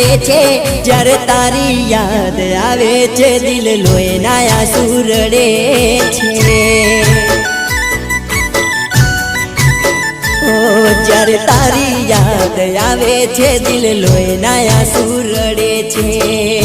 આવે છે જ્યારે તારી યાદ આવે છે દિલ લોહીના આંસુ રડે છે જ્યારે તારી યાદ આવે છે દિલ લોહીના આંસુ રડે છે